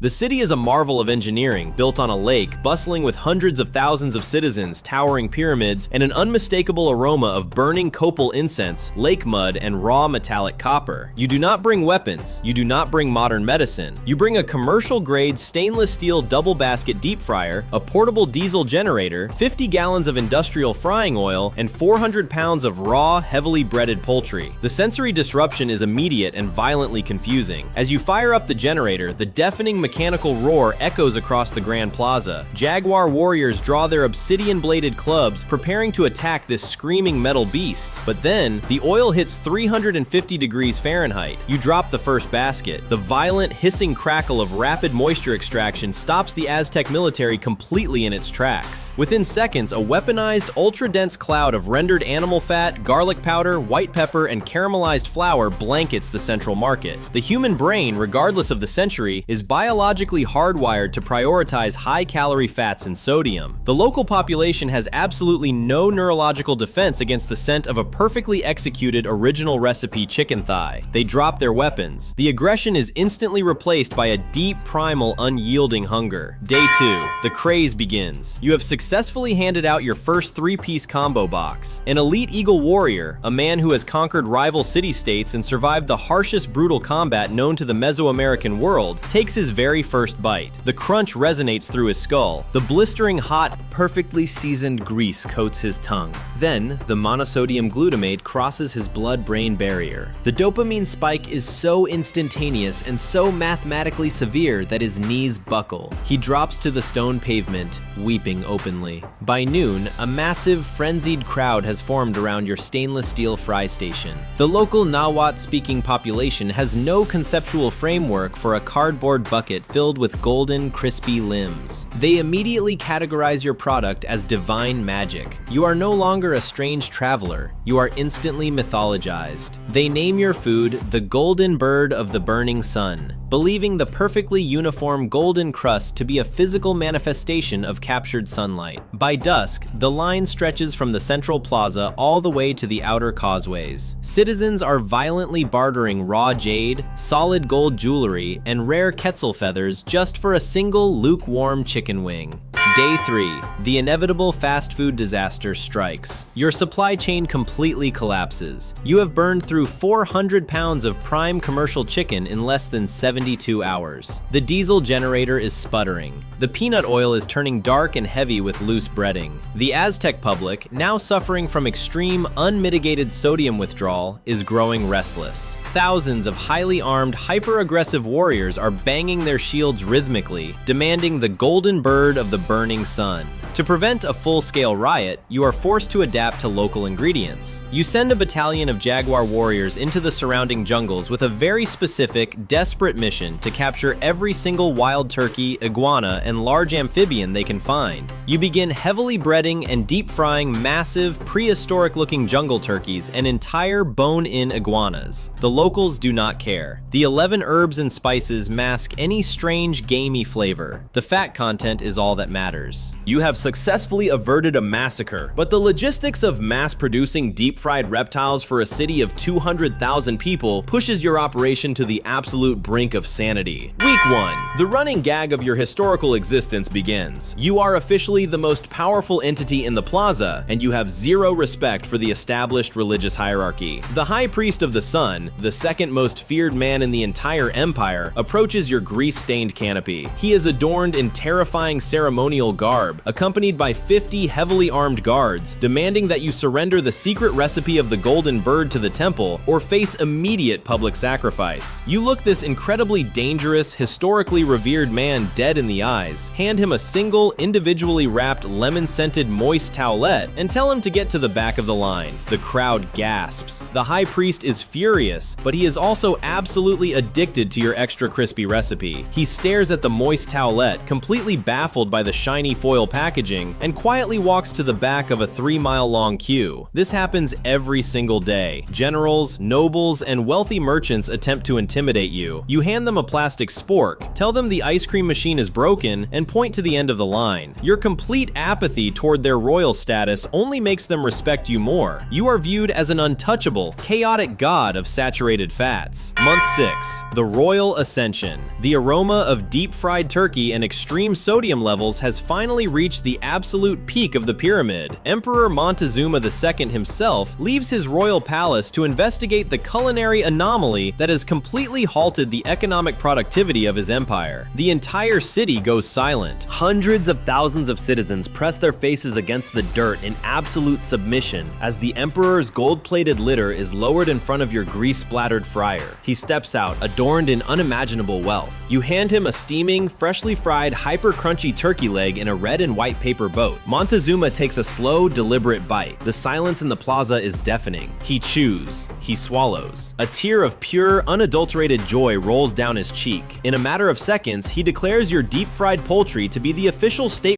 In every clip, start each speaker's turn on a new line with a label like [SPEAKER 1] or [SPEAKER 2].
[SPEAKER 1] The city is a marvel of engineering, built on a lake, bustling with hundreds of thousands of citizens, towering pyramids, and an unmistakable aroma of burning copal incense, lake mud, and raw metallic copper. You do not bring weapons. You do not bring modern medicine. You bring a commercial-grade stainless steel double-basket deep fryer, a portable diesel generator, 50 gallons of industrial frying oil, and 400 pounds of raw, heavily breaded poultry. The sensory disruption is immediate and violently confusing. As you fire up the generator, the deafening mechanical roar echoes across the Grand Plaza. Jaguar warriors draw their obsidian-bladed clubs, preparing to attack this screaming metal beast. But then, the oil hits 350 degrees Fahrenheit. You drop the first basket. The violent, hissing crackle of rapid moisture extraction stops the Aztec military completely in its tracks. Within seconds, a weaponized, ultra-dense cloud of rendered animal fat, garlic powder, white pepper, and caramelized flour blankets the central market. The human brain, regardless of the century, is biologically hardwired to prioritize high-calorie fats and sodium. The local population has absolutely no neurological defense against the scent of a perfectly executed original recipe chicken thigh. They drop their weapons. The aggression is instantly replaced by a deep, primal, unyielding hunger. Day 2. The craze begins. You have successfully handed out your first 3-piece combo box. An elite Eagle warrior, a man who has conquered rival city-states and survived the harshest brutal combat known to the Mesoamerican world, takes his very first bite. The crunch resonates through his skull. The blistering hot, perfectly seasoned grease coats his tongue. Then, the monosodium glutamate crosses his blood-brain barrier. The dopamine spike is so instantaneous and so mathematically severe that his knees buckle. He drops to the stone pavement, weeping openly. By noon, a massive, frenzied crowd has formed around your stainless steel fry station. The local Nahuatl-speaking population has no conceptual framework for a cardboard bucket filled with golden, crispy limbs. They immediately categorize your product as divine magic. You are no longer a strange traveler. You are instantly mythologized. They name your food the golden bird of the burning sun, believing the perfectly uniform golden crust to be a physical manifestation of captured sunlight. By dusk, the line stretches from the central plaza all the way to the outer causeways. Citizens are violently bartering raw jade, solid gold jewelry, and rare quetzal feathers just for a single lukewarm chicken wing. Day 3. The inevitable fast food disaster strikes. Your supply chain completely collapses. You have burned through 400 pounds of prime commercial chicken in less than 72 hours. The diesel generator is sputtering. The peanut oil is turning dark and heavy with loose breading. The Aztec public, now suffering from extreme, unmitigated sodium withdrawal, is growing restless. Thousands of highly armed, hyper-aggressive warriors are banging their shields rhythmically, demanding the golden bird of the burning sun. To prevent a full-scale riot, you are forced to adapt to local ingredients. You send a battalion of Jaguar warriors into the surrounding jungles with a very specific, desperate mission to capture every single wild turkey, iguana, and large amphibian they can find. You begin heavily breading and deep-frying massive, prehistoric-looking jungle turkeys and entire bone-in iguanas. The locals do not care. The 11 herbs and spices mask any strange, gamey flavor. The fat content is all that matters. You have successfully averted a massacre, but the logistics of mass-producing deep-fried reptiles for a city of 200,000 people pushes your operation to the absolute brink of sanity. Week 1. The running gag of your historical existence begins. You are officially the most powerful entity in the plaza, and you have zero respect for the established religious hierarchy. The High Priest of the Sun, the second most feared man in the entire empire, approaches your grease-stained canopy. He is adorned in terrifying ceremonial garb, accompanied by 50 heavily armed guards, demanding that you surrender the secret recipe of the golden bird to the temple or face immediate public sacrifice. You look this incredibly dangerous, historically revered man dead in the eyes, hand him a single, individually wrapped, lemon-scented moist towelette, and tell him to get to the back of the line. The crowd gasps. The High Priest is furious, but he is also absolutely addicted to your extra crispy recipe. He stares at the moist towelette, completely baffled by the shiny foil packaging packaging and quietly walks to the back of a 3-mile-long queue. This happens every single day. Generals, nobles, and wealthy merchants attempt to intimidate you. You hand them a plastic spork, tell them the ice cream machine is broken, and point to the end of the line. Your complete apathy toward their royal status only makes them respect you more. You are viewed as an untouchable, chaotic god of saturated fats. Month 6. The Royal Ascension. The aroma of deep-fried turkey and extreme sodium levels has finally reached the absolute peak of the pyramid. Emperor Montezuma II himself leaves his royal palace to investigate the culinary anomaly that has completely halted the economic productivity of his empire. The entire city goes silent. Hundreds of thousands of citizens press their faces against the dirt in absolute submission as the emperor's gold-plated litter is lowered in front of your grease-splattered fryer. He steps out, adorned in unimaginable wealth. You hand him a steaming, freshly fried, hyper-crunchy turkey leg in a red and white paper boat. Montezuma takes a slow, deliberate bite. The silence in the plaza is deafening. He chews. He swallows. A tear of pure, unadulterated joy rolls down his cheek. In a matter of seconds, he declares your deep-fried poultry to be the official state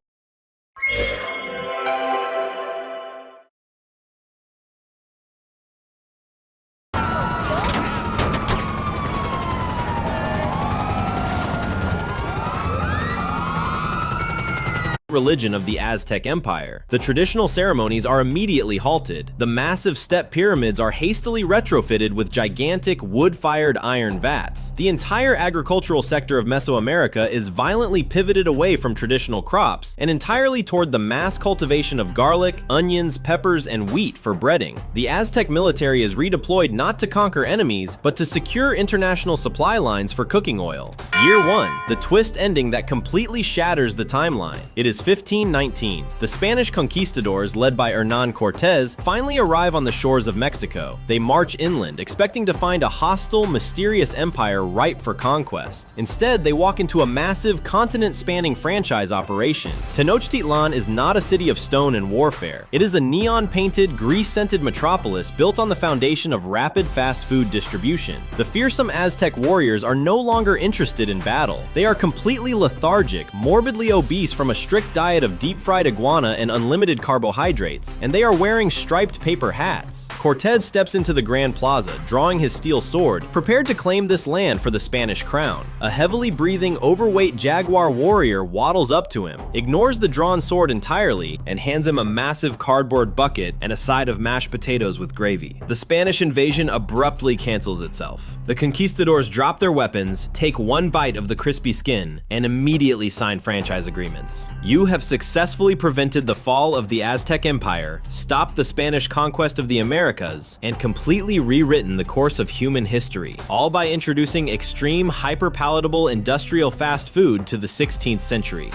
[SPEAKER 1] religion of the Aztec Empire. The traditional ceremonies are immediately halted. The massive step pyramids are hastily retrofitted with gigantic wood-fired iron vats. The entire agricultural sector of Mesoamerica is violently pivoted away from traditional crops and entirely toward the mass cultivation of garlic, onions, peppers, and wheat for breading. The Aztec military is redeployed not to conquer enemies, but to secure international supply lines for cooking oil. Year 1, the twist ending that completely shatters the timeline. It is 1519. The Spanish conquistadors, led by Hernán Cortés, finally arrive on the shores of Mexico. They march inland, expecting to find a hostile, mysterious empire ripe for conquest. Instead, they walk into a massive, continent-spanning franchise operation. Tenochtitlan is not a city of stone and warfare. It is a neon-painted, grease-scented metropolis built on the foundation of rapid fast food distribution. The fearsome Aztec warriors are no longer interested in battle. They are completely lethargic, morbidly obese from a strict diet of deep-fried iguana and unlimited carbohydrates, and they are wearing striped paper hats. Cortés steps into the Grand Plaza, drawing his steel sword, prepared to claim this land for the Spanish crown. A heavily breathing, overweight jaguar warrior waddles up to him, ignores the drawn sword entirely, and hands him a massive cardboard bucket and a side of mashed potatoes with gravy. The Spanish invasion abruptly cancels itself. The conquistadors drop their weapons, take one bite of the crispy skin, and immediately sign franchise agreements. You have successfully prevented the fall of the Aztec Empire, stopped the Spanish conquest of the Americas, and completely rewritten the course of human history, all by introducing extreme, hyper-palatable industrial fast food to the 16th century.